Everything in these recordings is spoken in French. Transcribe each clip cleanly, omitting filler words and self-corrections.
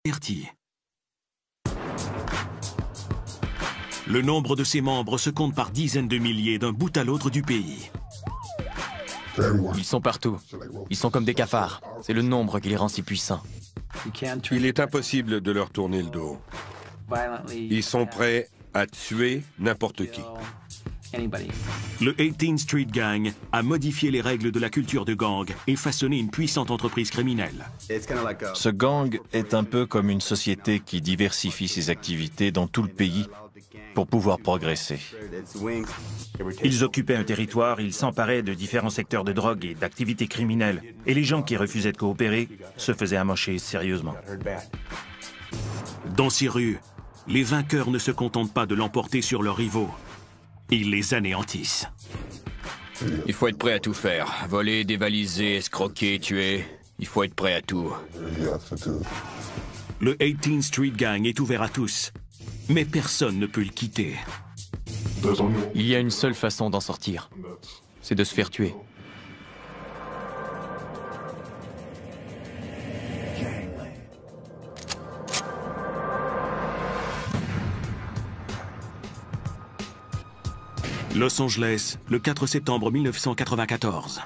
averti. Le nombre de ses membres se compte par dizaines de milliers d'un bout à l'autre du pays. Ils sont partout. Ils sont comme des cafards. C'est le nombre qui les rend si puissants. Il est impossible de leur tourner le dos. Ils sont prêts à tuer n'importe qui. Le 18th Street Gang a modifié les règles de la culture de gang et façonné une puissante entreprise criminelle. Ce gang est un peu comme une société qui diversifie ses activités dans tout le pays pour pouvoir progresser. Ils occupaient un territoire, ils s'emparaient de différents secteurs de drogue et d'activités criminelles. Et les gens qui refusaient de coopérer se faisaient amocher sérieusement. Dans ces rues, les vainqueurs ne se contentent pas de l'emporter sur leurs rivaux. Ils les anéantissent. Il faut être prêt à tout faire. Voler, dévaliser, escroquer, tuer. Il faut être prêt à tout. Le 18th Street Gang est ouvert à tous, mais personne ne peut le quitter. Il y a une seule façon d'en sortir. C'est de se faire tuer. Los Angeles, le 4 septembre 1994.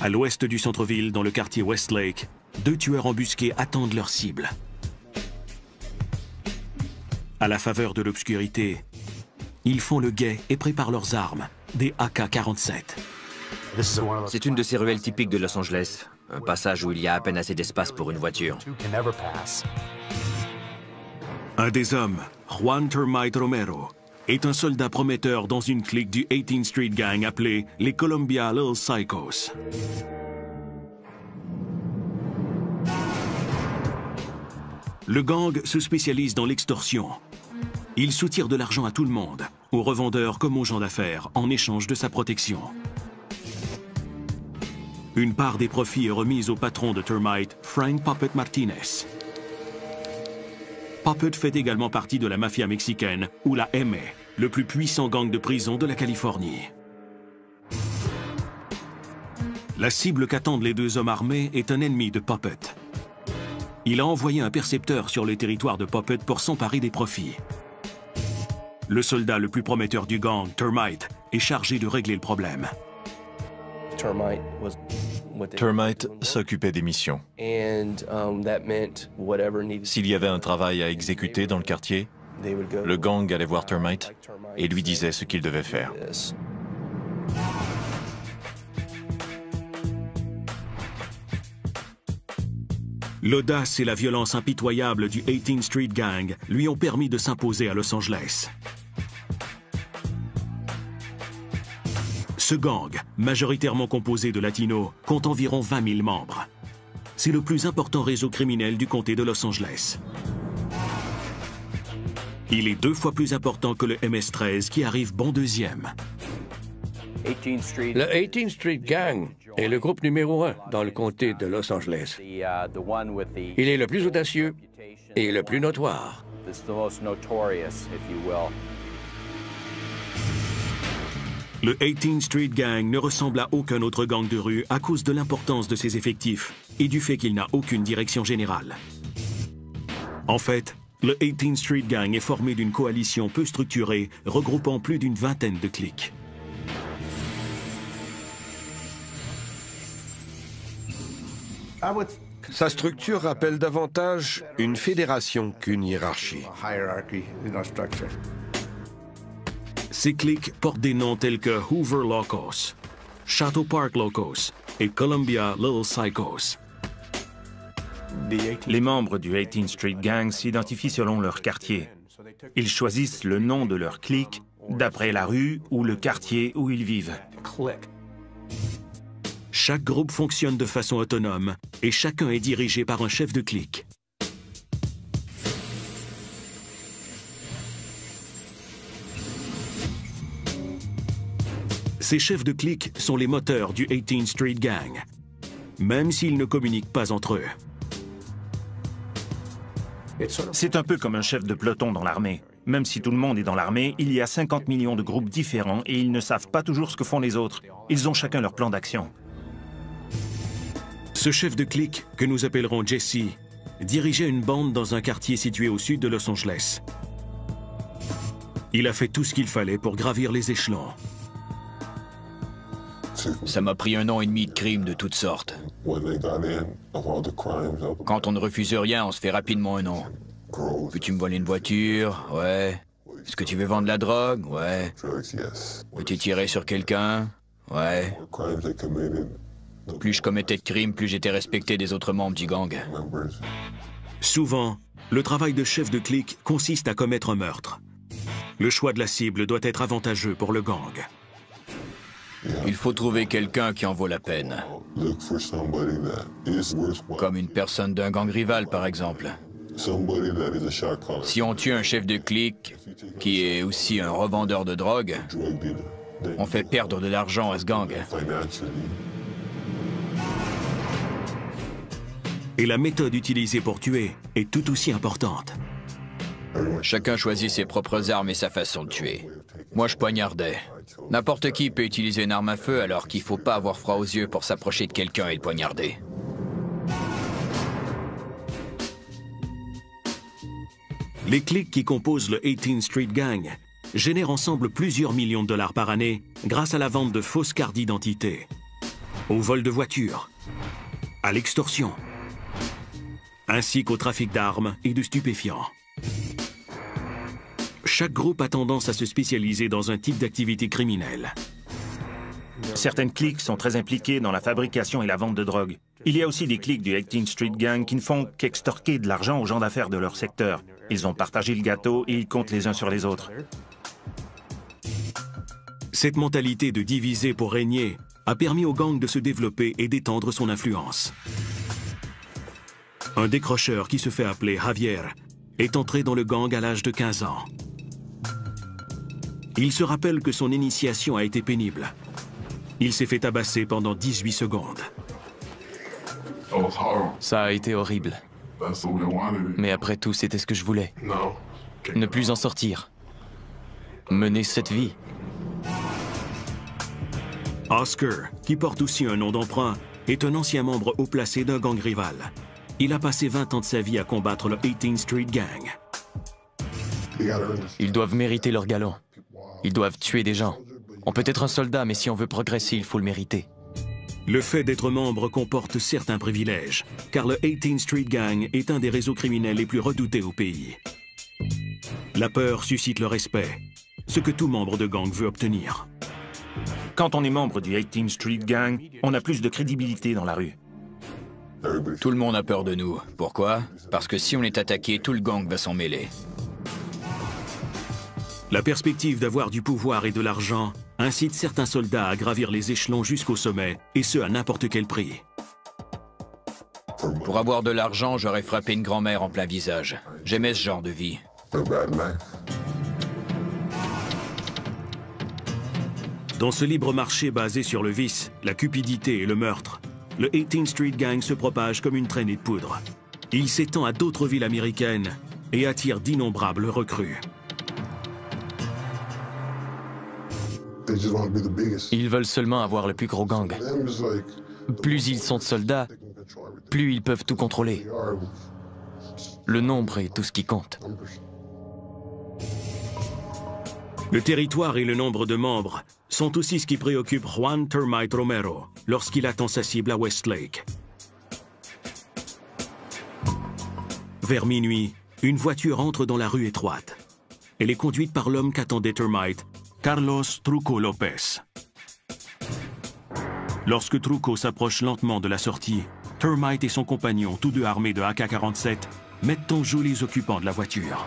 À l'ouest du centre-ville, dans le quartier Westlake, deux tueurs embusqués attendent leur cible. À la faveur de l'obscurité, ils font le guet et préparent leurs armes, des AK-47. C'est une de ces ruelles typiques de Los Angeles. Un passage où il y a à peine assez d'espace pour une voiture. Un des hommes, Juan Termite Romero, est un soldat prometteur dans une clique du 18th Street Gang appelée les Columbia Little Psychos. Le gang se spécialise dans l'extorsion. Il soutire de l'argent à tout le monde, aux revendeurs comme aux gens d'affaires, en échange de sa protection. Une part des profits est remise au patron de Termite, Frank Puppet Martinez. Puppet fait également partie de la mafia mexicaine, ou la MA, le plus puissant gang de prison de la Californie. La cible qu'attendent les deux hommes armés est un ennemi de Puppet. Il a envoyé un percepteur sur le territoire de Puppet pour s'emparer des profits. Le soldat le plus prometteur du gang, Termite, est chargé de régler le problème. Termite s'occupait des missions. S'il y avait un travail à exécuter dans le quartier, le gang allait voir Termite et lui disait ce qu'il devait faire. L'audace et la violence impitoyable du 18th Street Gang lui ont permis de s'imposer à Los Angeles. Ce gang, majoritairement composé de latinos, compte environ 20 000 membres. C'est le plus important réseau criminel du comté de Los Angeles. Il est 2 fois plus important que le MS-13 qui arrive bon deuxième. Le 18th Street Gang est le groupe numéro 1 dans le comté de Los Angeles. Il est le plus audacieux et le plus notoire. Le 18th Street Gang ne ressemble à aucun autre gang de rue à cause de l'importance de ses effectifs et du fait qu'il n'a aucune direction générale. En fait, le 18th Street Gang est formé d'une coalition peu structurée regroupant plus d'une vingtaine de cliques. Sa structure rappelle davantage une fédération qu'une hiérarchie. Ces cliques portent des noms tels que Hoover Locos, Chateau Park Locos et Columbia Little Psychos. Les membres du 18th Street Gang s'identifient selon leur quartier. Ils choisissent le nom de leur clique d'après la rue ou le quartier où ils vivent. Chaque groupe fonctionne de façon autonome et chacun est dirigé par un chef de clique. Ces chefs de clique sont les moteurs du 18th Street Gang, même s'ils ne communiquent pas entre eux. C'est un peu comme un chef de peloton dans l'armée. Même si tout le monde est dans l'armée, il y a 50 millions de groupes différents et ils ne savent pas toujours ce que font les autres. Ils ont chacun leur plan d'action. Ce chef de clique, que nous appellerons Jesse, dirigeait une bande dans un quartier situé au sud de Los Angeles. Il a fait tout ce qu'il fallait pour gravir les échelons. Ça m'a pris 1 an et demi de crimes de toutes sortes. Quand on ne refuse rien, on se fait rapidement un nom. Peux-tu me voler une voiture? Ouais. Est-ce que tu veux vendre la drogue? Ouais. Peux-tu tirer sur quelqu'un? Ouais. Plus je commettais de crimes, plus j'étais respecté des autres membres du gang. Souvent, le travail de chef de clique consiste à commettre un meurtre. Le choix de la cible doit être avantageux pour le gang. Il faut trouver quelqu'un qui en vaut la peine. Comme une personne d'un gang rival, par exemple. Si on tue un chef de clique, qui est aussi un revendeur de drogue, on fait perdre de l'argent à ce gang. Et la méthode utilisée pour tuer est tout aussi importante. Chacun choisit ses propres armes et sa façon de tuer. Moi, je poignardais. N'importe qui peut utiliser une arme à feu, alors qu'il ne faut pas avoir froid aux yeux pour s'approcher de quelqu'un et le poignarder. Les cliques qui composent le 18th Street Gang génèrent ensemble plusieurs millions de dollars par année grâce à la vente de fausses cartes d'identité, au vol de voitures, à l'extorsion, ainsi qu'au trafic d'armes et de stupéfiants. Chaque groupe a tendance à se spécialiser dans un type d'activité criminelle. Certaines cliques sont très impliquées dans la fabrication et la vente de drogue. Il y a aussi des cliques du 18th Street Gang qui ne font qu'extorquer de l'argent aux gens d'affaires de leur secteur. Ils ont partagé le gâteau et ils comptent les uns sur les autres. Cette mentalité de diviser pour régner a permis au gang de se développer et d'étendre son influence. Un décrocheur qui se fait appeler Javier est entré dans le gang à l'âge de 15 ans. Il se rappelle que son initiation a été pénible. Il s'est fait tabasser pendant 18 secondes. Ça a été horrible. Mais après tout, c'était ce que je voulais. Ne plus en sortir. Mener cette vie. Oscar, qui porte aussi un nom d'emprunt, est un ancien membre haut placé d'un gang rival. Il a passé 20 ans de sa vie à combattre le 18th Street Gang. Ils doivent mériter leur galon. Ils doivent tuer des gens. On peut être un soldat, mais si on veut progresser, il faut le mériter. Le fait d'être membre comporte certains privilèges, car le 18th Street Gang est un des réseaux criminels les plus redoutés au pays. La peur suscite le respect, ce que tout membre de gang veut obtenir. Quand on est membre du 18th Street Gang, on a plus de crédibilité dans la rue. Tout le monde a peur de nous. Pourquoi? Parce que si on est attaqué, tout le gang va s'en mêler. La perspective d'avoir du pouvoir et de l'argent incite certains soldats à gravir les échelons jusqu'au sommet, et ce à n'importe quel prix. Pour avoir de l'argent, j'aurais frappé une grand-mère en plein visage. J'aimais ce genre de vie. Dans ce libre marché basé sur le vice, la cupidité et le meurtre, le 18th Street Gang se propage comme une traînée de poudre. Il s'étend à d'autres villes américaines et attire d'innombrables recrues. Ils veulent seulement avoir le plus gros gang. Plus ils sont de soldats, plus ils peuvent tout contrôler. Le nombre est tout ce qui compte. Le territoire et le nombre de membres sont aussi ce qui préoccupe Juan Termite Romero lorsqu'il attend sa cible à Westlake. Vers minuit, une voiture entre dans la rue étroite. Elle est conduite par l'homme qu'attendait Termite, Carlos Truco Lopez. Lorsque Truco s'approche lentement de la sortie, Termite et son compagnon, tous deux armés de AK-47, mettent en joue les occupants de la voiture.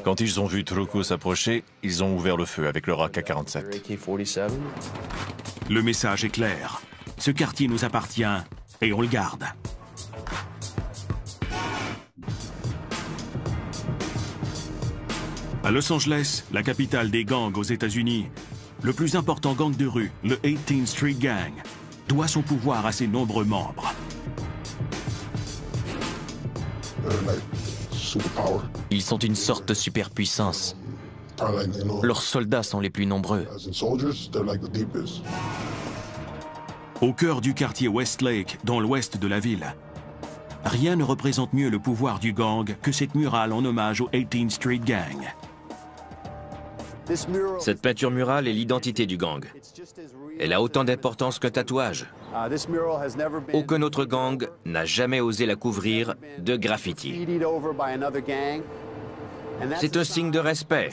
Quand ils ont vu Truco s'approcher, ils ont ouvert le feu avec leur AK-47. Le message est clair. Ce quartier nous appartient et on le garde. À Los Angeles, la capitale des gangs aux États-Unis, le plus important gang de rue, le 18th Street Gang, doit son pouvoir à ses nombreux membres. Ils sont une sorte de superpuissance. Leurs soldats sont les plus nombreux. Au cœur du quartier Westlake, dans l'ouest de la ville, Rien ne représente mieux le pouvoir du gang que cette murale en hommage au 18th Street Gang. Cette peinture murale est l'identité du gang. Elle a autant d'importance qu'un tatouage. Aucun autre gang n'a jamais osé la couvrir de graffiti. C'est un signe de respect.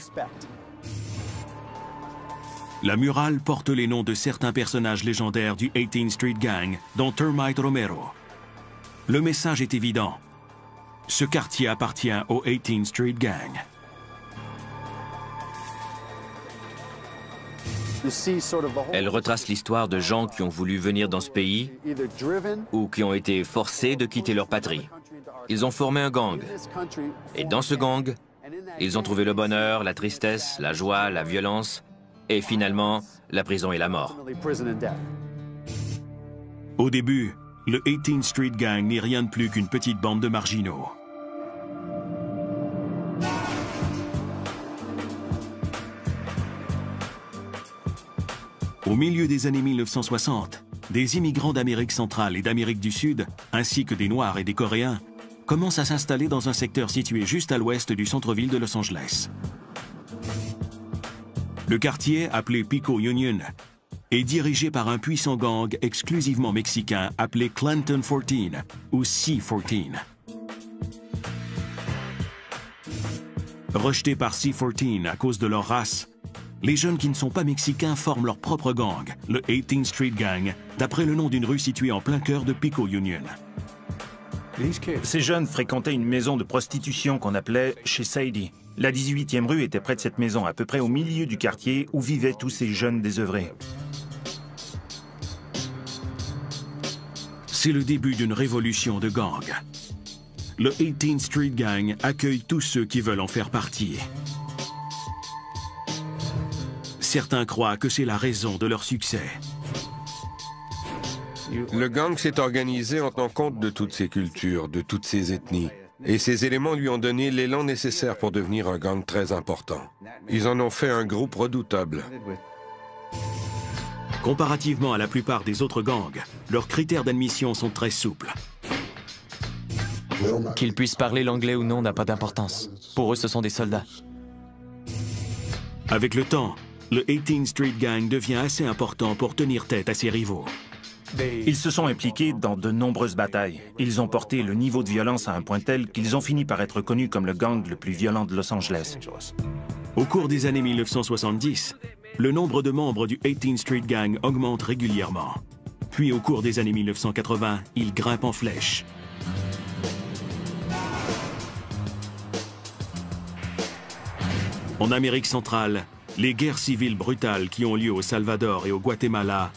La murale porte les noms de certains personnages légendaires du 18th Street Gang, dont Termite Romero. Le message est évident. Ce quartier appartient au 18th Street Gang. Elle retrace l'histoire de gens qui ont voulu venir dans ce pays ou qui ont été forcés de quitter leur patrie. Ils ont formé un gang. Et dans ce gang, ils ont trouvé le bonheur, la tristesse, la joie, la violence et finalement, la prison et la mort. Au début, le 18th Street Gang n'est rien de plus qu'une petite bande de marginaux. Au milieu des années 1960, des immigrants d'Amérique centrale et d'Amérique du Sud, ainsi que des Noirs et des Coréens, commencent à s'installer dans un secteur situé juste à l'ouest du centre-ville de Los Angeles. Le quartier, appelé Pico Union, est dirigé par un puissant gang exclusivement mexicain appelé Clanton 14 ou C-14. Rejetés par C-14 à cause de leur race, les jeunes qui ne sont pas mexicains forment leur propre gang, le 18th Street Gang, d'après le nom d'une rue située en plein cœur de Pico Union. Ces jeunes fréquentaient une maison de prostitution qu'on appelait chez Sadie. La 18e rue était près de cette maison, à peu près au milieu du quartier où vivaient tous ces jeunes désœuvrés. C'est le début d'une révolution de gangs. Le 18th Street Gang accueille tous ceux qui veulent en faire partie. Certains croient que c'est la raison de leur succès. Le gang s'est organisé en tenant compte de toutes ces cultures, de toutes ces ethnies. Et ces éléments lui ont donné l'élan nécessaire pour devenir un gang très important. Ils en ont fait un groupe redoutable. Comparativement à la plupart des autres gangs, leurs critères d'admission sont très souples. Qu'ils puissent parler l'anglais ou non n'a pas d'importance. Pour eux, ce sont des soldats. Avec le temps, le 18th Street Gang devient assez important pour tenir tête à ses rivaux. Ils se sont impliqués dans de nombreuses batailles. Ils ont porté le niveau de violence à un point tel qu'ils ont fini par être connus comme le gang le plus violent de Los Angeles. Au cours des années 1970, le nombre de membres du 18th Street Gang augmente régulièrement. Puis au cours des années 1980, il grimpe en flèche. En Amérique centrale, les guerres civiles brutales qui ont lieu au Salvador et au Guatemala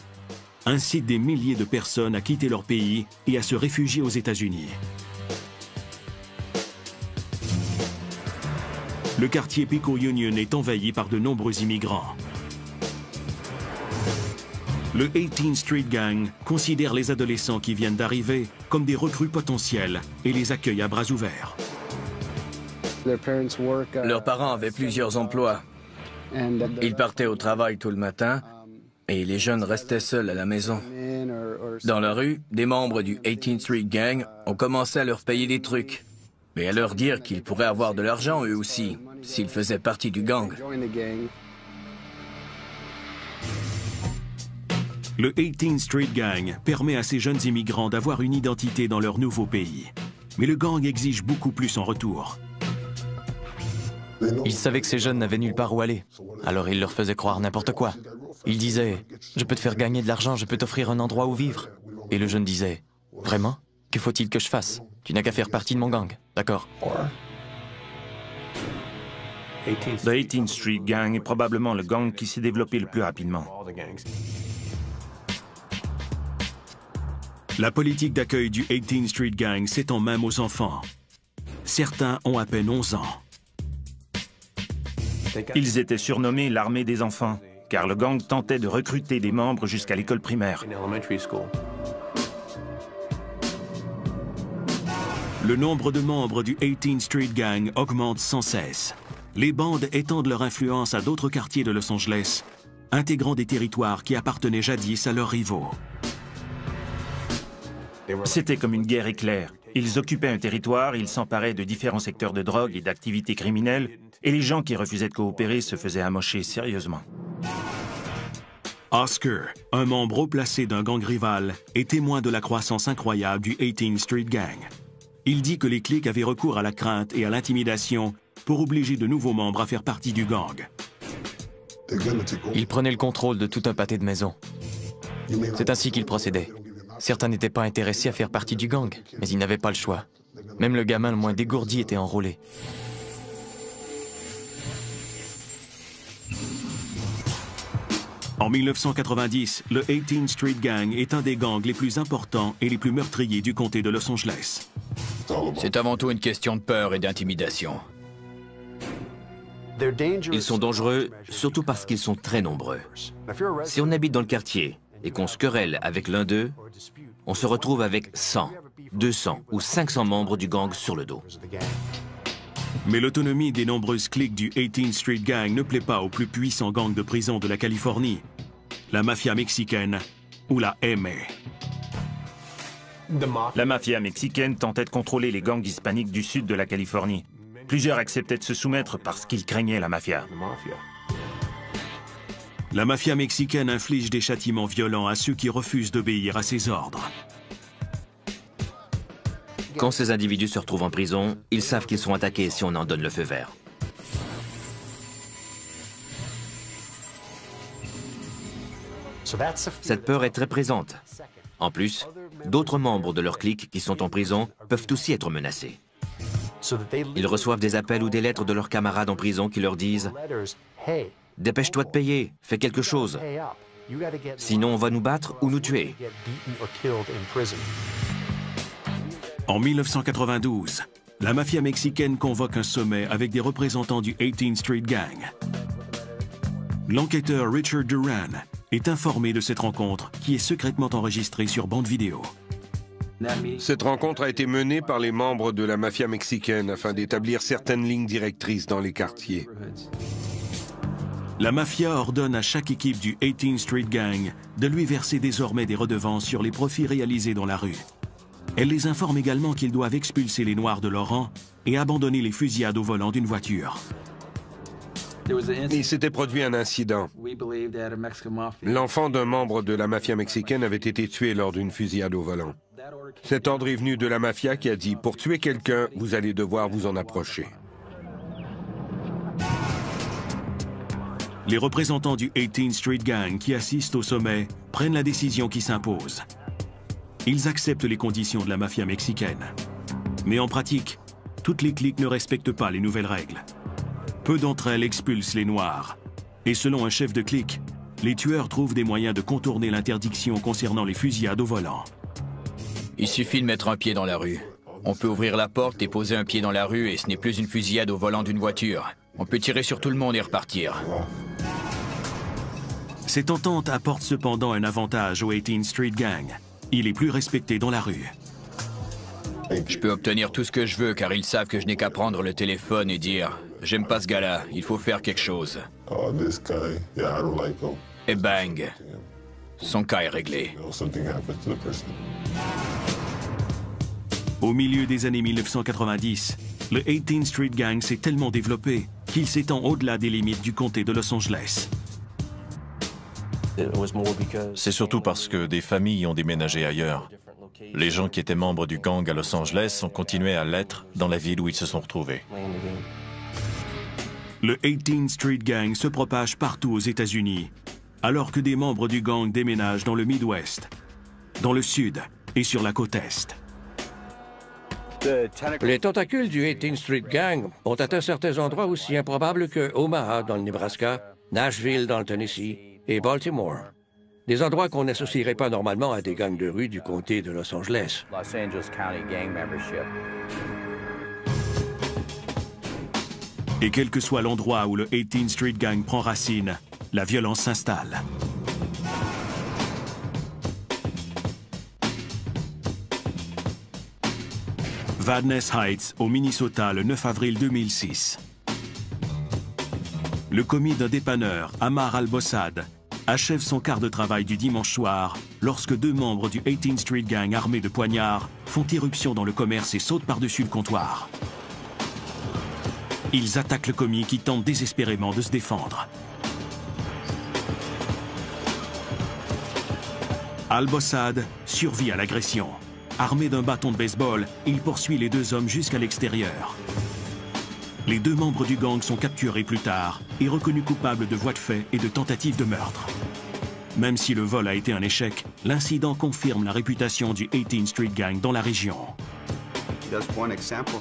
incitent des milliers de personnes à quitter leur pays et à se réfugier aux États-Unis. Le quartier Pico Union est envahi par de nombreux immigrants. Le 18th Street Gang considère les adolescents qui viennent d'arriver comme des recrues potentielles et les accueille à bras ouverts. Leurs parents avaient plusieurs emplois. Ils partaient au travail tout le matin et les jeunes restaient seuls à la maison. Dans la rue, des membres du 18th Street Gang ont commencé à leur payer des trucs et à leur dire qu'ils pourraient avoir de l'argent eux aussi, s'ils faisaient partie du gang. Le 18th Street Gang permet à ces jeunes immigrants d'avoir une identité dans leur nouveau pays. Mais le gang exige beaucoup plus en retour. Ils savaient que ces jeunes n'avaient nulle part où aller. Alors ils leur faisaient croire n'importe quoi. Ils disaient « Je peux te faire gagner de l'argent, je peux t'offrir un endroit où vivre. » Et le jeune disait « Vraiment? Que faut-il que je fasse? Tu n'as qu'à faire partie de mon gang, d'accord ?» Le 18th Street Gang est probablement le gang qui s'est développé le plus rapidement. La politique d'accueil du 18th Street Gang s'étend même aux enfants. Certains ont à peine 11 ans. Ils étaient surnommés l'armée des enfants, car le gang tentait de recruter des membres jusqu'à l'école primaire. Le nombre de membres du 18th Street Gang augmente sans cesse. Les bandes étendent leur influence à d'autres quartiers de Los Angeles, intégrant des territoires qui appartenaient jadis à leurs rivaux. C'était comme une guerre éclair. Ils occupaient un territoire, ils s'emparaient de différents secteurs de drogue et d'activités criminelles, et les gens qui refusaient de coopérer se faisaient amocher sérieusement. Oscar, un membre haut placé d'un gang rival, est témoin de la croissance incroyable du 18th Street Gang. Il dit que les cliques avaient recours à la crainte et à l'intimidation pour obliger de nouveaux membres à faire partie du gang. Ils prenaient le contrôle de tout un pâté de maisons. C'est ainsi qu'ils procédaient. Certains n'étaient pas intéressés à faire partie du gang, mais ils n'avaient pas le choix. Même le gamin le moins dégourdi était enrôlé. En 1990, le 18th Street Gang est un des gangs les plus importants et les plus meurtriers du comté de Los Angeles. C'est avant tout une question de peur et d'intimidation. Ils sont dangereux, surtout parce qu'ils sont très nombreux. Si on habite dans le quartier et qu'on se querelle avec l'un d'eux, on se retrouve avec 100, 200 ou 500 membres du gang sur le dos. Mais l'autonomie des nombreuses cliques du 18th Street Gang ne plaît pas au plus puissant gang de prison de la Californie, la mafia mexicaine ou la MA. La mafia mexicaine tentait de contrôler les gangs hispaniques du sud de la Californie. Plusieurs acceptaient de se soumettre parce qu'ils craignaient la mafia. La mafia mexicaine inflige des châtiments violents à ceux qui refusent d'obéir à ses ordres. Quand ces individus se retrouvent en prison, ils savent qu'ils sont attaqués si on en donne le feu vert. Cette peur est très présente. En plus, d'autres membres de leur clique qui sont en prison peuvent aussi être menacés. Ils reçoivent des appels ou des lettres de leurs camarades en prison qui leur disent « Dépêche-toi de payer, fais quelque chose. Sinon on va nous battre ou nous tuer. » En 1992, la mafia mexicaine convoque un sommet avec des représentants du 18th Street Gang. L'enquêteur Richard Duran est informé de cette rencontre qui est secrètement enregistrée sur bande vidéo. Cette rencontre a été menée par les membres de la mafia mexicaine afin d'établir certaines lignes directrices dans les quartiers. La mafia ordonne à chaque équipe du 18th Street Gang de lui verser désormais des redevances sur les profits réalisés dans la rue. Elle les informe également qu'ils doivent expulser les Noirs de leur rang et abandonner les fusillades au volant d'une voiture. Il s'était produit un incident. L'enfant d'un membre de la mafia mexicaine avait été tué lors d'une fusillade au volant. Cet ordre est venu de la mafia qui a dit « Pour tuer quelqu'un, vous allez devoir vous en approcher ». Les représentants du 18th Street Gang qui assistent au sommet prennent la décision qui s'impose. Ils acceptent les conditions de la mafia mexicaine. Mais en pratique, toutes les cliques ne respectent pas les nouvelles règles. Peu d'entre elles expulsent les Noirs. Et selon un chef de clique, les tueurs trouvent des moyens de contourner l'interdiction concernant les fusillades au volant. Il suffit de mettre un pied dans la rue. On peut ouvrir la porte et poser un pied dans la rue et ce n'est plus une fusillade au volant d'une voiture. On peut tirer sur tout le monde et repartir. Cette entente apporte cependant un avantage au 18th Street Gang. Il est plus respecté dans la rue. Je peux obtenir tout ce que je veux car ils savent que je n'ai qu'à prendre le téléphone et dire « J'aime pas ce gars-là, il faut faire quelque chose. » Et bang, son cas est réglé. Au milieu des années 1990, le 18th Street Gang s'est tellement développé qu'il s'étend au-delà des limites du comté de Los Angeles. C'est surtout parce que des familles ont déménagé ailleurs. Les gens qui étaient membres du gang à Los Angeles ont continué à l'être dans la ville où ils se sont retrouvés. Le 18th Street Gang se propage partout aux États-Unis, alors que des membres du gang déménagent dans le Midwest, dans le Sud et sur la côte Est. Les tentacules du 18th Street Gang ont atteint certains endroits aussi improbables que Omaha dans le Nebraska, Nashville dans le Tennessee et Baltimore. Des endroits qu'on n'associerait pas normalement à des gangs de rue du comté de Los Angeles. Et quel que soit l'endroit où le 18th Street Gang prend racine, la violence s'installe. Vadnais Heights, au Minnesota, le 9 avril 2006. Le commis d'un dépanneur, Ammar al-Bossad, achève son quart de travail du dimanche soir lorsque deux membres du 18th Street Gang armés de poignards font irruption dans le commerce et sautent par-dessus le comptoir. Ils attaquent le commis qui tente désespérément de se défendre. Al-Bossad survit à l'agression. Armé d'un bâton de baseball, il poursuit les deux hommes jusqu'à l'extérieur. Les deux membres du gang sont capturés plus tard et reconnus coupables de voies de fait et de tentative de meurtre. Même si le vol a été un échec, l'incident confirme la réputation du 18th Street Gang dans la région.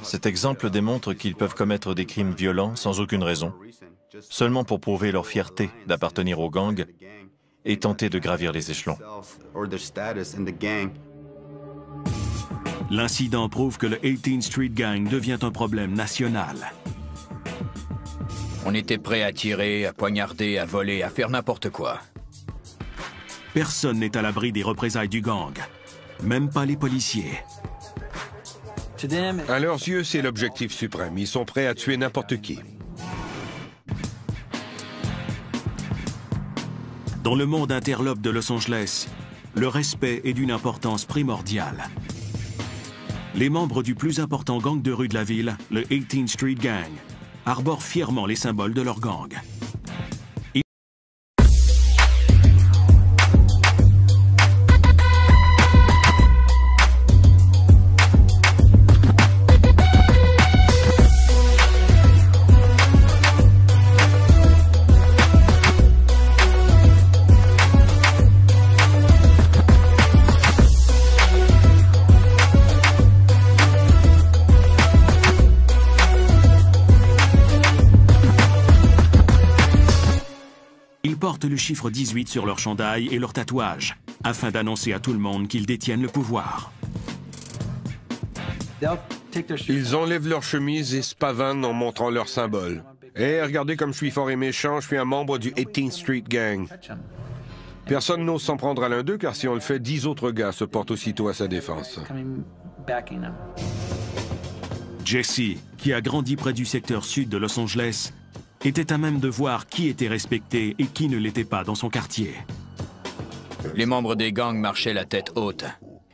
Cet exemple démontre qu'ils peuvent commettre des crimes violents sans aucune raison, seulement pour prouver leur fierté d'appartenir au gang et tenter de gravir les échelons. L'incident prouve que le 18th Street Gang devient un problème national. On était prêt à tirer, à poignarder, à voler, à faire n'importe quoi. Personne n'est à l'abri des représailles du gang, même pas les policiers. À leurs yeux, c'est l'objectif suprême. Ils sont prêts à tuer n'importe qui. Dans le monde interlope de Los Angeles, le respect est d'une importance primordiale. Les membres du plus important gang de rue de la ville, le 18th Street Gang, arborent fièrement les symboles de leur gang. Ils portent le chiffre 18 sur leur chandail et leur tatouage, afin d'annoncer à tout le monde qu'ils détiennent le pouvoir. Ils enlèvent leur chemise et se pavanent en montrant leur symbole. Hé, regardez comme je suis fort et méchant, je suis un membre du 18th Street Gang. Personne n'ose s'en prendre à l'un d'eux, car si on le fait, 10 autres gars se portent aussitôt à sa défense. Jesse, qui a grandi près du secteur sud de Los Angeles, était à même de voir qui était respecté et qui ne l'était pas dans son quartier. Les membres des gangs marchaient la tête haute.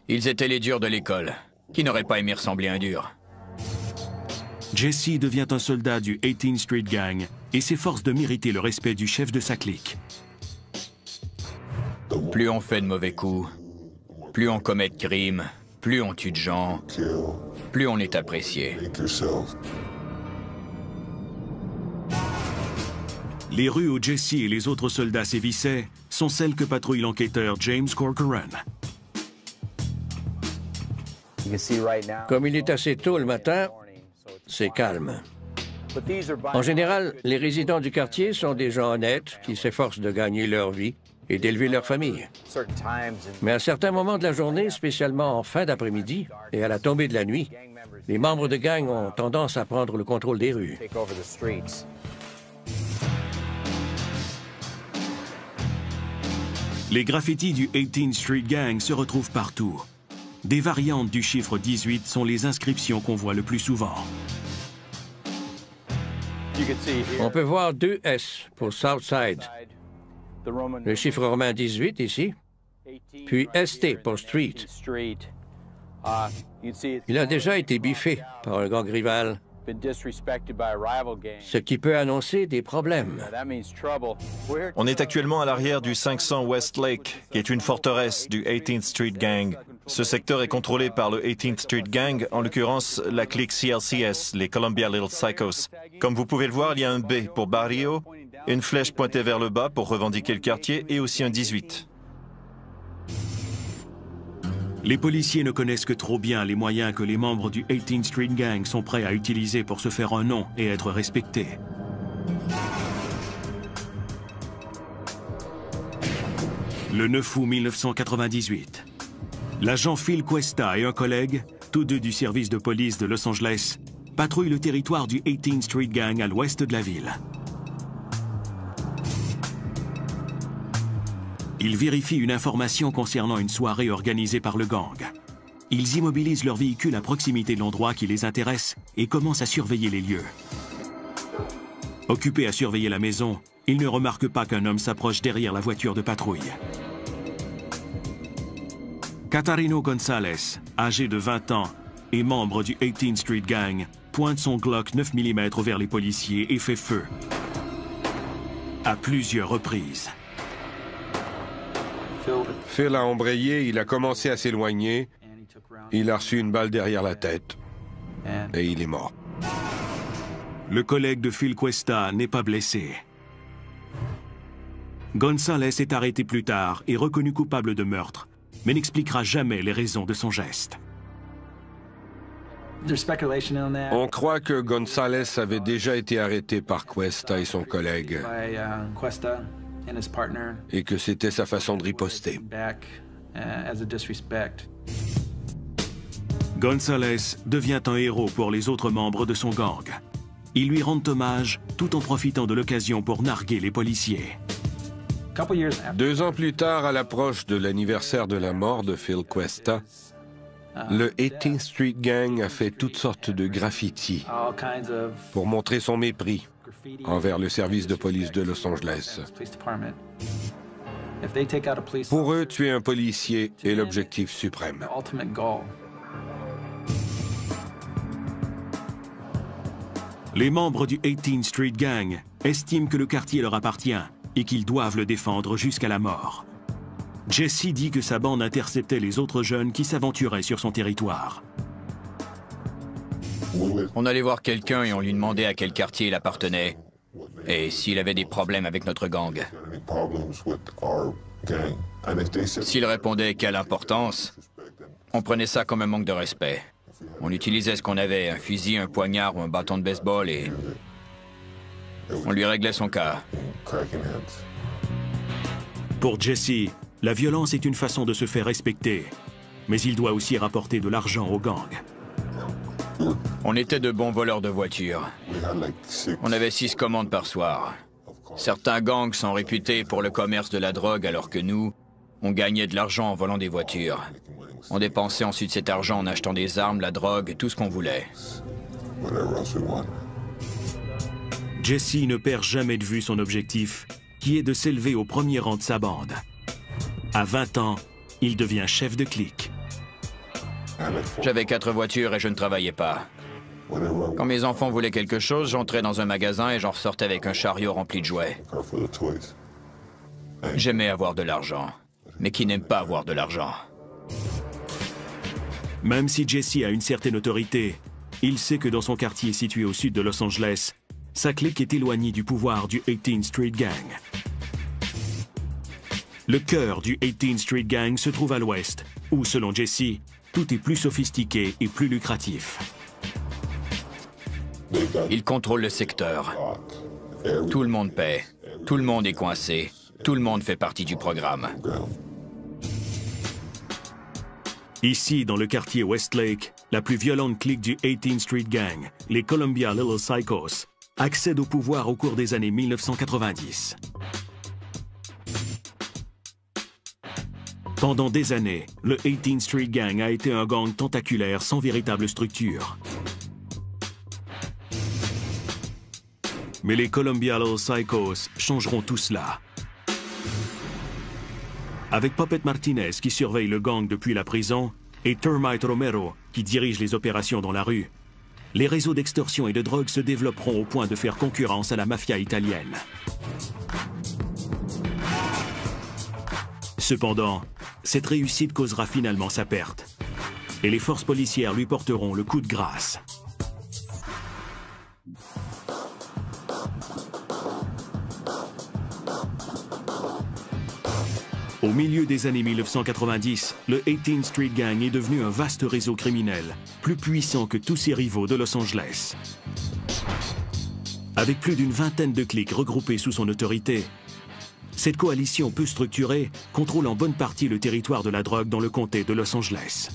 Ils étaient les durs de l'école. Qui n'aurait pas aimé ressembler à un dur? Jesse devient un soldat du 18th Street Gang et s'efforce de mériter le respect du chef de sa clique. Plus on fait de mauvais coups, plus on commet de crimes, plus on tue de gens, plus on est apprécié. Les rues où Jesse et les autres soldats sévissaient sont celles que patrouille l'enquêteur James Corcoran. Comme il est assez tôt le matin, c'est calme. En général, les résidents du quartier sont des gens honnêtes qui s'efforcent de gagner leur vie et d'élever leur famille. Mais à certains moments de la journée, spécialement en fin d'après-midi et à la tombée de la nuit, les membres de gang ont tendance à prendre le contrôle des rues. Les graffitis du 18th Street Gang se retrouvent partout. Des variantes du chiffre 18 sont les inscriptions qu'on voit le plus souvent. On peut voir 2 S pour Southside, le chiffre romain 18 ici, puis ST pour Street. Il a déjà été biffé par un gang rival, ce qui peut annoncer des problèmes. On est actuellement à l'arrière du 500 Westlake, qui est une forteresse du 18th Street Gang. Ce secteur est contrôlé par le 18th Street Gang, en l'occurrence la clique CLCS, les Columbia Little Psychos. Comme vous pouvez le voir, il y a un B pour Barrio, une flèche pointée vers le bas pour revendiquer le quartier et aussi un 18. Les policiers ne connaissent que trop bien les moyens que les membres du 18th Street Gang sont prêts à utiliser pour se faire un nom et être respectés. Le 9 août 1998, l'agent Phil Cuesta et un collègue, tous deux du service de police de Los Angeles, patrouillent le territoire du 18th Street Gang à l'ouest de la ville. Ils vérifient une information concernant une soirée organisée par le gang. Ils immobilisent leur véhicule à proximité de l'endroit qui les intéresse et commencent à surveiller les lieux. Occupés à surveiller la maison, il ne remarque pas qu'un homme s'approche derrière la voiture de patrouille. Catarino González, âgé de 20 ans et membre du 18th Street Gang, pointe son Glock 9 mm vers les policiers et fait feu. À plusieurs reprises. Phil a embrayé, il a commencé à s'éloigner. Il a reçu une balle derrière la tête. Et il est mort. Le collègue de Phil Cuesta n'est pas blessé. González est arrêté plus tard et reconnu coupable de meurtre, mais n'expliquera jamais les raisons de son geste. On croit que González avait déjà été arrêté par Cuesta et son collègue, et que c'était sa façon de riposter. González devient un héros pour les autres membres de son gang. Ils lui rendent hommage tout en profitant de l'occasion pour narguer les policiers. 2 ans plus tard, à l'approche de l'anniversaire de la mort de Phil Cuesta, le 18th Street Gang a fait toutes sortes de graffitis pour montrer son mépris envers le service de police de Los Angeles. Pour eux, tuer un policier est l'objectif suprême. Les membres du 18th Street Gang estiment que le quartier leur appartient et qu'ils doivent le défendre jusqu'à la mort. Jesse dit que sa bande interceptait les autres jeunes qui s'aventuraient sur son territoire. On allait voir quelqu'un et on lui demandait à quel quartier il appartenait et s'il avait des problèmes avec notre gang. S'il répondait quelle importance, on prenait ça comme un manque de respect. On utilisait ce qu'on avait, un fusil, un poignard ou un bâton de baseball et on lui réglait son cas. Pour Jesse, la violence est une façon de se faire respecter, mais il doit aussi rapporter de l'argent au gang. On était de bons voleurs de voitures. On avait 6 commandes par soir. Certains gangs sont réputés pour le commerce de la drogue, alors que nous, on gagnait de l'argent en volant des voitures. On dépensait ensuite cet argent en achetant des armes, la drogue, tout ce qu'on voulait. Jesse ne perd jamais de vue son objectif, qui est de s'élever au premier rang de sa bande. À 20 ans, il devient chef de clique. J'avais 4 voitures et je ne travaillais pas. Quand mes enfants voulaient quelque chose, j'entrais dans un magasin et j'en ressortais avec un chariot rempli de jouets. J'aimais avoir de l'argent, mais qui n'aime pas avoir de l'argent? Même si Jesse a une certaine autorité, il sait que dans son quartier situé au sud de Los Angeles, sa clique est éloignée du pouvoir du 18th Street Gang. Le cœur du 18th Street Gang se trouve à l'ouest, où, selon Jesse, tout est plus sophistiqué et plus lucratif. Ils contrôlent le secteur. Tout le monde paie. Tout le monde est coincé. Tout le monde fait partie du programme. Ici, dans le quartier Westlake, la plus violente clique du 18th Street Gang, les Columbia Little Psychos, accède au pouvoir au cours des années 1990. Pendant des années, le 18th Street Gang a été un gang tentaculaire sans véritable structure. Mais les Columbia Little Psychos changeront tout cela. Avec Puppet Martinez qui surveille le gang depuis la prison et Termite Romero qui dirige les opérations dans la rue, les réseaux d'extorsion et de drogue se développeront au point de faire concurrence à la mafia italienne. Cependant, cette réussite causera finalement sa perte, et les forces policières lui porteront le coup de grâce. Au milieu des années 1990, le 18th Street Gang est devenu un vaste réseau criminel, plus puissant que tous ses rivaux de Los Angeles. Avec plus d'une vingtaine de cliques regroupées sous son autorité, cette coalition peu structurée contrôle en bonne partie le territoire de la drogue dans le comté de Los Angeles.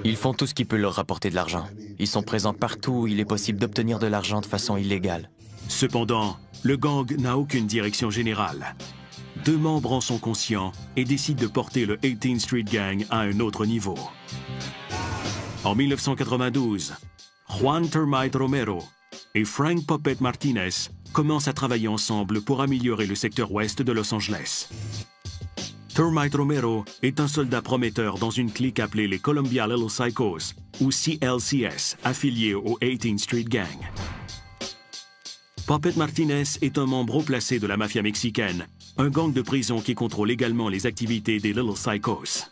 Ils font tout ce qui peut leur rapporter de l'argent. Ils sont présents partout où il est possible d'obtenir de l'argent de façon illégale. Cependant, le gang n'a aucune direction générale. 2 membres en sont conscients et décident de porter le 18th Street Gang à un autre niveau. En 1992, Juan Termite Romero et Frank Puppet Martinez commencent à travailler ensemble pour améliorer le secteur ouest de Los Angeles. Termite Romero est un soldat prometteur dans une clique appelée les Columbia Little Psychos, ou CLCS, affiliée au 18th Street Gang. Puppet Martinez est un membre haut placé de la mafia mexicaine, un gang de prison qui contrôle également les activités des Little Psychos.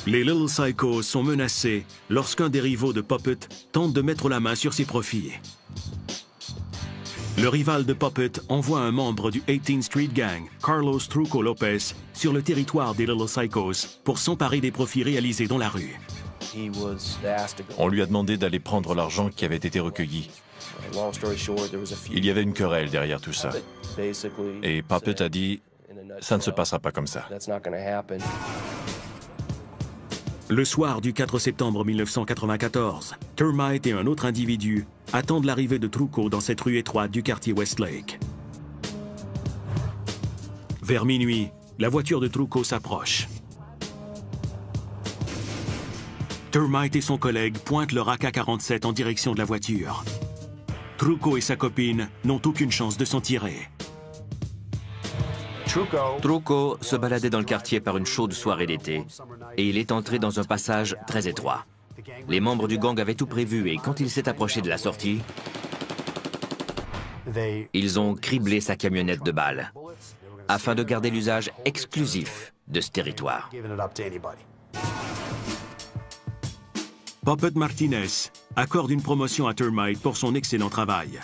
Les Little Psychos sont menacés lorsqu'un des rivaux de Puppet tente de mettre la main sur ses profits. Le rival de Puppet envoie un membre du 18th Street Gang, Carlos Truco Lopez, sur le territoire des Little Psychos pour s'emparer des profits réalisés dans la rue. On lui a demandé d'aller prendre l'argent qui avait été recueilli. Il y avait une querelle derrière tout ça. Et Puppet a dit « ça ne se passera pas comme ça ». Le soir du 4 septembre 1994, Termite et un autre individu attendent l'arrivée de Truco dans cette rue étroite du quartier Westlake. Vers minuit, la voiture de Truco s'approche. Termite et son collègue pointent leur AK-47 en direction de la voiture. Truco et sa copine n'ont aucune chance de s'en tirer. Truco se baladait dans le quartier par une chaude soirée d'été et il est entré dans un passage très étroit. Les membres du gang avaient tout prévu et quand il s'est approché de la sortie, ils ont criblé sa camionnette de balles afin de garder l'usage exclusif de ce territoire. Puppet Martinez accorde une promotion à Termite pour son excellent travail.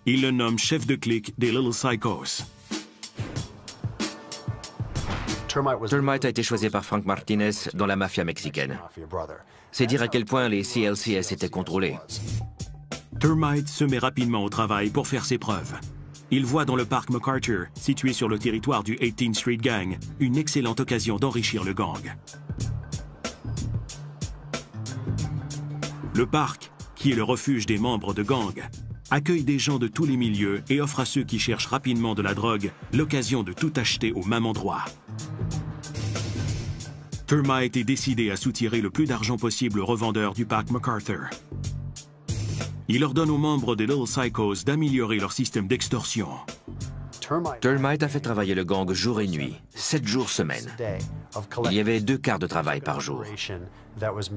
Il le nomme chef de clique des Little Psychos. Termite a été choisi par Frank Martinez dans la mafia mexicaine. C'est dire à quel point les CLCS étaient contrôlés. Termite se met rapidement au travail pour faire ses preuves. Il voit dans le parc MacArthur, situé sur le territoire du 18th Street Gang, une excellente occasion d'enrichir le gang. Le parc, qui est le refuge des membres de gangs, accueille des gens de tous les milieux et offre à ceux qui cherchent rapidement de la drogue l'occasion de tout acheter au même endroit. Termite est décidé à soutirer le plus d'argent possible aux revendeurs du parc MacArthur. Il ordonne aux membres des Little Psychos d'améliorer leur système d'extorsion. Termite a fait travailler le gang jour et nuit, 7 jours semaine. Il y avait 2 quarts de travail par jour.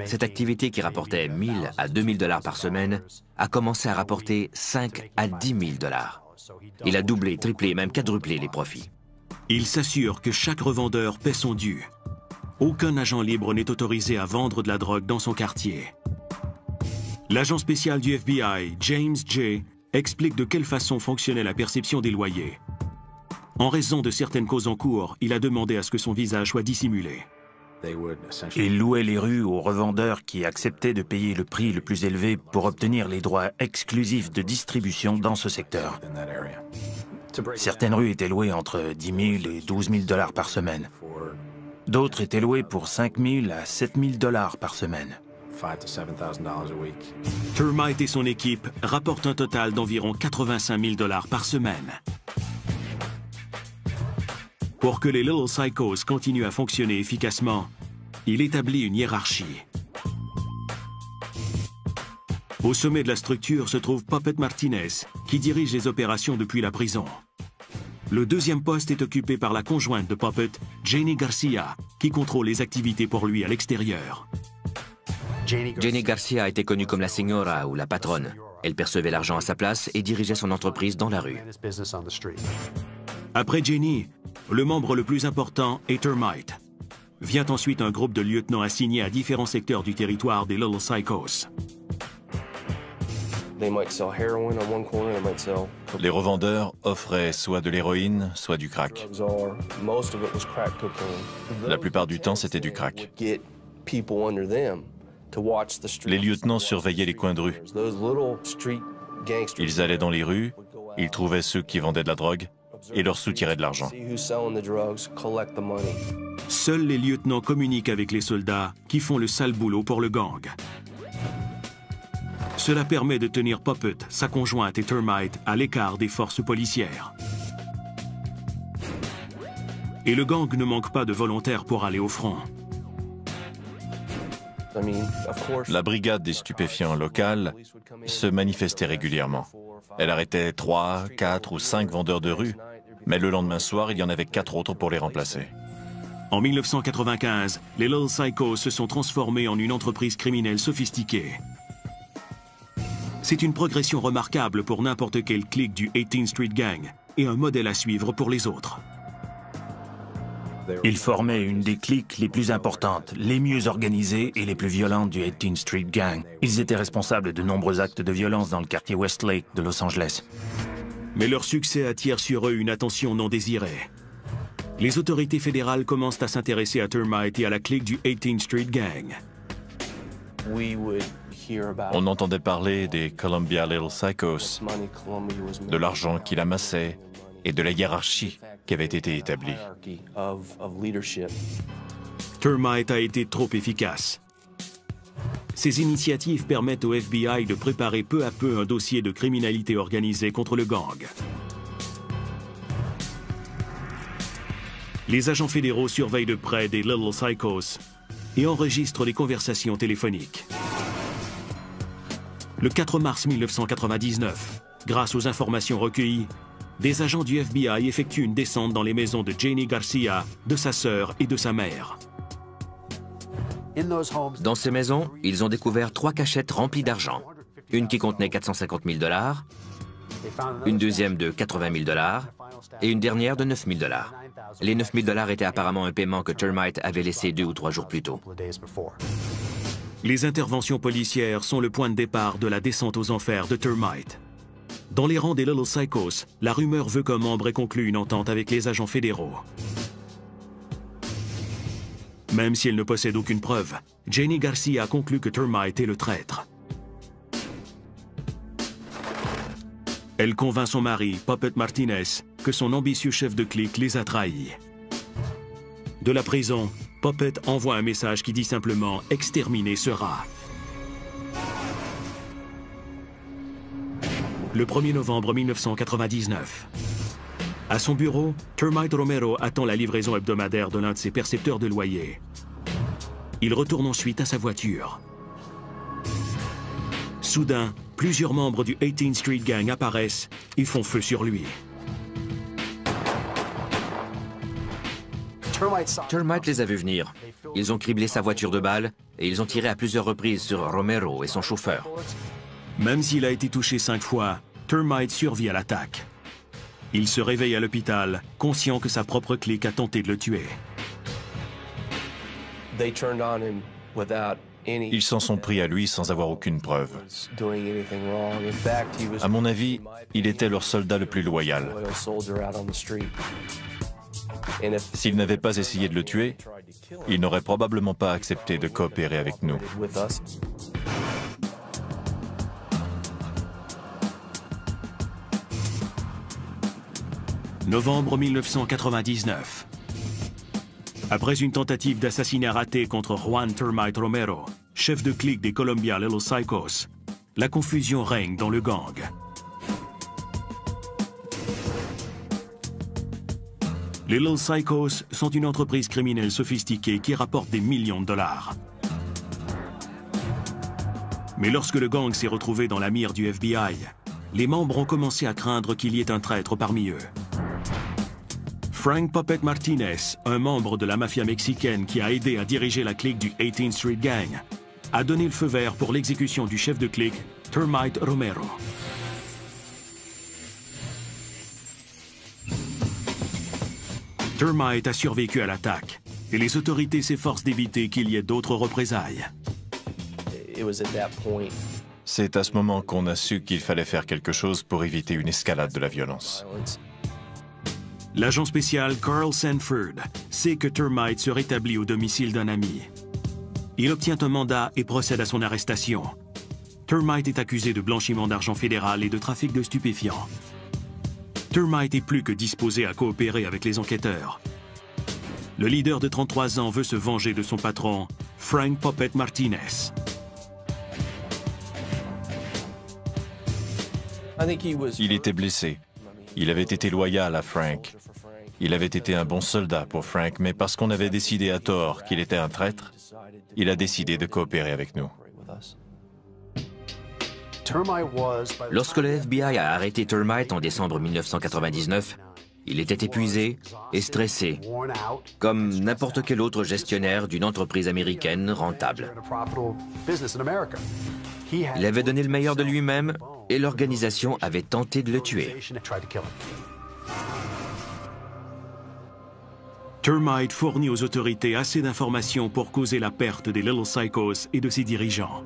Cette activité qui rapportait 1000 à 2000 $ par semaine a commencé à rapporter 5 à 10 000 $. Il a doublé, triplé, même quadruplé les profits. Il s'assure que chaque revendeur paie son dû. Aucun agent libre n'est autorisé à vendre de la drogue dans son quartier. L'agent spécial du FBI, James J., explique de quelle façon fonctionnait la perception des loyers. En raison de certaines causes en cours, il a demandé à ce que son visage soit dissimulé. Ils louaient les rues aux revendeurs qui acceptaient de payer le prix le plus élevé pour obtenir les droits exclusifs de distribution dans ce secteur. Certaines rues étaient louées entre 10 000 et 12 000 $ par semaine. D'autres étaient louées pour 5 000 à 7 000 $ par semaine. Termite et son équipe rapportent un total d'environ 85 000 $ par semaine. Pour que les Little Psychos continuent à fonctionner efficacement, il établit une hiérarchie. Au sommet de la structure se trouve Puppet Martinez, qui dirige les opérations depuis la prison. Le deuxième poste est occupé par la conjointe de Puppet, Jenny Garcia, qui contrôle les activités pour lui à l'extérieur. Jenny Garcia était connue comme la señora ou la patronne. Elle percevait l'argent à sa place et dirigeait son entreprise dans la rue. Après Jenny, le membre le plus important est Termite. Vient ensuite un groupe de lieutenants assignés à différents secteurs du territoire des Little Psychos. Les revendeurs offraient soit de l'héroïne, soit du crack. La plupart du temps, c'était du crack. Les lieutenants surveillaient les coins de rue. Ils allaient dans les rues, ils trouvaient ceux qui vendaient de la drogue et leur soutiraient de l'argent. Seuls les lieutenants communiquent avec les soldats qui font le sale boulot pour le gang. Cela permet de tenir Puppet, sa conjointe et Termite à l'écart des forces policières. Et le gang ne manque pas de volontaires pour aller au front. La brigade des stupéfiants locale se manifestait régulièrement. Elle arrêtait 3, 4 ou 5 vendeurs de rue, mais le lendemain soir, il y en avait 4 autres pour les remplacer. En 1995, les Little Psychos se sont transformés en une entreprise criminelle sophistiquée. C'est une progression remarquable pour n'importe quel clique du 18th Street Gang et un modèle à suivre pour les autres. Ils formaient une des cliques les plus importantes, les mieux organisées et les plus violentes du 18th Street Gang. Ils étaient responsables de nombreux actes de violence dans le quartier Westlake de Los Angeles. Mais leur succès attire sur eux une attention non désirée. Les autorités fédérales commencent à s'intéresser à Termite et à la clique du 18th Street Gang. On entendait parler des Columbia Little Psychos, de l'argent qu'il amassait et de la hiérarchie qui avait été établie. Termite a été trop efficace. Ces initiatives permettent au FBI de préparer peu à peu un dossier de criminalité organisée contre le gang. Les agents fédéraux surveillent de près des Little Psychos et enregistrent les conversations téléphoniques. Le 4 mars 1999, grâce aux informations recueillies, des agents du FBI effectuent une descente dans les maisons de Janie Garcia, de sa sœur et de sa mère. Dans ces maisons, ils ont découvert 3 cachettes remplies d'argent. Une qui contenait 450 000 $, une deuxième de 80 000 $ et une dernière de 9 000 $. Les 9 000 $ étaient apparemment un paiement que Termite avait laissé 2 ou 3 jours plus tôt. Les interventions policières sont le point de départ de la descente aux enfers de Termite. Dans les rangs des Little Psychos, la rumeur veut qu'un membre ait conclu une entente avec les agents fédéraux. Même si elle ne possède aucune preuve, Janie Garcia conclut que Termite est le traître. Elle convainc son mari, Puppet Martinez, que son ambitieux chef de clique les a trahis. De la prison, Puppet envoie un message qui dit simplement « Exterminer sera ». Le 1er novembre 1999. À son bureau, Termite Romero attend la livraison hebdomadaire de l'un de ses percepteurs de loyer. Il retourne ensuite à sa voiture. Soudain, plusieurs membres du 18th Street Gang apparaissent et font feu sur lui. Termite les a vus venir. Ils ont criblé sa voiture de balles et ils ont tiré à plusieurs reprises sur Romero et son chauffeur. Même s'il a été touché 5 fois, Termite survit à l'attaque. Il se réveille à l'hôpital, conscient que sa propre clique a tenté de le tuer. Ils s'en sont pris à lui sans avoir aucune preuve. À mon avis, il était leur soldat le plus loyal. S'ils n'avaient pas essayé de le tuer, il n'aurait probablement pas accepté de coopérer avec nous. Novembre 1999. Après une tentative d'assassinat ratée contre Juan Termite Romero, chef de clique des Columbia Little Psychos, la confusion règne dans le gang. Les Little Psychos sont une entreprise criminelle sophistiquée qui rapporte des millions de dollars. Mais lorsque le gang s'est retrouvé dans la mire du FBI, les membres ont commencé à craindre qu'il y ait un traître parmi eux. Frank Puppet Martinez, un membre de la mafia mexicaine qui a aidé à diriger la clique du 18th Street Gang, a donné le feu vert pour l'exécution du chef de clique, Termite Romero. Termite a survécu à l'attaque et les autorités s'efforcent d'éviter qu'il y ait d'autres représailles. C'est à ce moment qu'on a su qu'il fallait faire quelque chose pour éviter une escalade de la violence. L'agent spécial Carl Sanford sait que Termite se rétablit au domicile d'un ami. Il obtient un mandat et procède à son arrestation. Termite est accusé de blanchiment d'argent fédéral et de trafic de stupéfiants. Termite est plus que disposé à coopérer avec les enquêteurs. Le leader de 33 ans veut se venger de son patron, Frank Puppet Martinez. Il était blessé. Il avait été loyal à Frank. Il avait été un bon soldat pour Frank, mais parce qu'on avait décidé à tort qu'il était un traître, il a décidé de coopérer avec nous. Lorsque le FBI a arrêté Termite en décembre 1999, il était épuisé et stressé, comme n'importe quel autre gestionnaire d'une entreprise américaine rentable. Il avait donné le meilleur de lui-même et l'organisation avait tenté de le tuer. Termite fournit aux autorités assez d'informations pour causer la perte des Little Psychos et de ses dirigeants.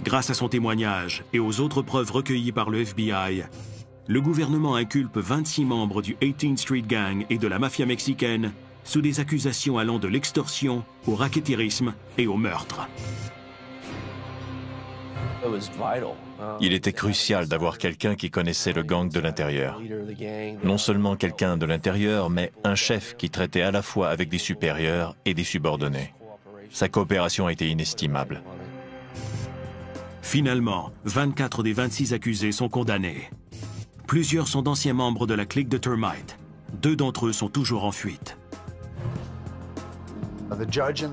Grâce à son témoignage et aux autres preuves recueillies par le FBI, le gouvernement inculpe 26 membres du 18th Street Gang et de la mafia mexicaine sous des accusations allant de l'extorsion au rackettierisme et au meurtre. Il était crucial d'avoir quelqu'un qui connaissait le gang de l'intérieur. Non seulement quelqu'un de l'intérieur, mais un chef qui traitait à la fois avec des supérieurs et des subordonnés. Sa coopération a été inestimable. Finalement, 24 des 26 accusés sont condamnés. Plusieurs sont d'anciens membres de la clique de Termite. 2 d'entre eux sont toujours en fuite.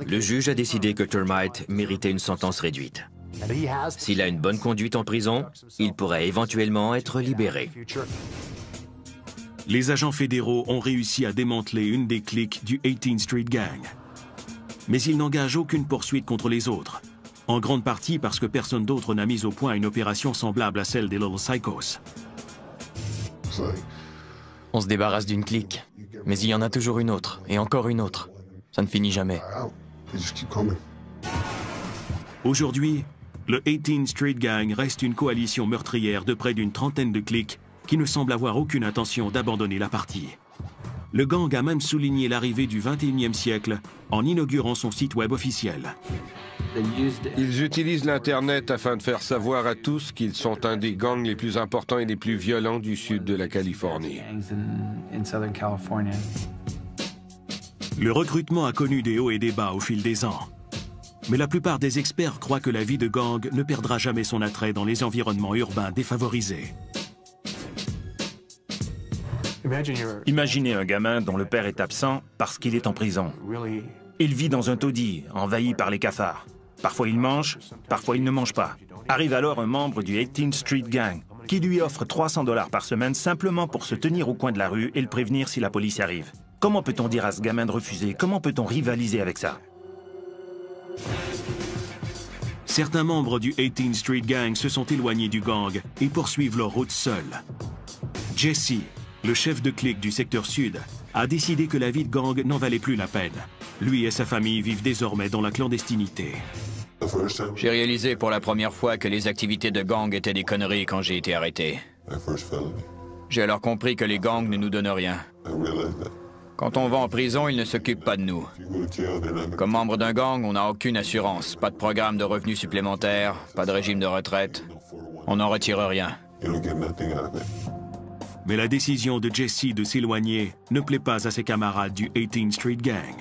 Le juge a décidé que Termite méritait une sentence réduite. S'il a une bonne conduite en prison, il pourrait éventuellement être libéré. Les agents fédéraux ont réussi à démanteler une des cliques du 18th Street Gang. Mais ils n'engagent aucune poursuite contre les autres, en grande partie parce que personne d'autre n'a mis au point une opération semblable à celle des Little Psychos. On se débarrasse d'une clique, mais il y en a toujours une autre, et encore une autre. Ça ne finit jamais. Aujourd'hui, le 18th Street Gang reste une coalition meurtrière de près d'une trentaine de cliques qui ne semble avoir aucune intention d'abandonner la partie. Le gang a même souligné l'arrivée du 21e siècle en inaugurant son site web officiel. Ils utilisent l'Internet afin de faire savoir à tous qu'ils sont un des gangs les plus importants et les plus violents du sud de la Californie. Le recrutement a connu des hauts et des bas au fil des ans. Mais la plupart des experts croient que la vie de gang ne perdra jamais son attrait dans les environnements urbains défavorisés. Imaginez un gamin dont le père est absent parce qu'il est en prison. Il vit dans un taudis, envahi par les cafards. Parfois il mange, parfois il ne mange pas. Arrive alors un membre du 18th Street Gang qui lui offre 300 $ par semaine simplement pour se tenir au coin de la rue et le prévenir si la police arrive. Comment peut-on dire à ce gamin de refuser? Comment peut-on rivaliser avec ça? Certains membres du 18th Street Gang se sont éloignés du gang et poursuivent leur route seuls. Jesse, le chef de clique du secteur sud, a décidé que la vie de gang n'en valait plus la peine. Lui et sa famille vivent désormais dans la clandestinité. J'ai réalisé pour la première fois que les activités de gang étaient des conneries quand j'ai été arrêté. J'ai alors compris que les gangs ne nous donnent rien. Quand on va en prison, ils ne s'occupent pas de nous. Comme membre d'un gang, on n'a aucune assurance, pas de programme de revenus supplémentaires, pas de régime de retraite. On n'en retire rien. Mais la décision de Jesse de s'éloigner ne plaît pas à ses camarades du 18th Street Gang.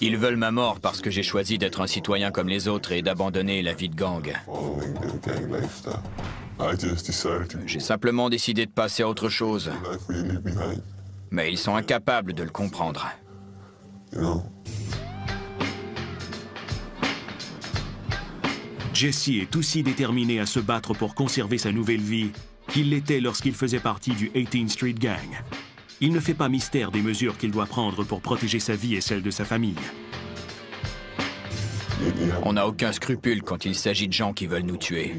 Ils veulent ma mort parce que j'ai choisi d'être un citoyen comme les autres et d'abandonner la vie de gang. J'ai simplement décidé de passer à autre chose. Mais ils sont incapables de le comprendre. Jesse est aussi déterminé à se battre pour conserver sa nouvelle vie qu'il l'était lorsqu'il faisait partie du 18th Street Gang. Il ne fait pas mystère des mesures qu'il doit prendre pour protéger sa vie et celle de sa famille. On n'a aucun scrupule quand il s'agit de gens qui veulent nous tuer.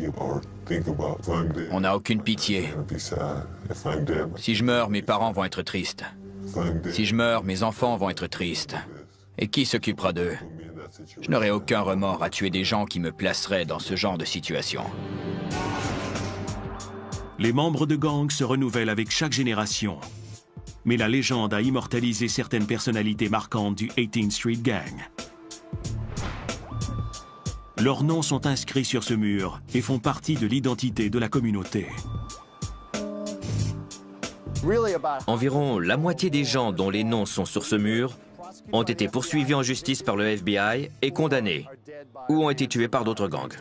On n'a aucune pitié. Si je meurs, mes parents vont être tristes. Si je meurs, mes enfants vont être tristes. Et qui s'occupera d'eux? Je n'aurai aucun remords à tuer des gens qui me placeraient dans ce genre de situation. Les membres de gang se renouvellent avec chaque génération. Mais la légende a immortalisé certaines personnalités marquantes du 18th Street Gang. Leurs noms sont inscrits sur ce mur et font partie de l'identité de la communauté. Environ la moitié des gens dont les noms sont sur ce mur ont été poursuivis en justice par le FBI et condamnés, ou ont été tués par d'autres gangs.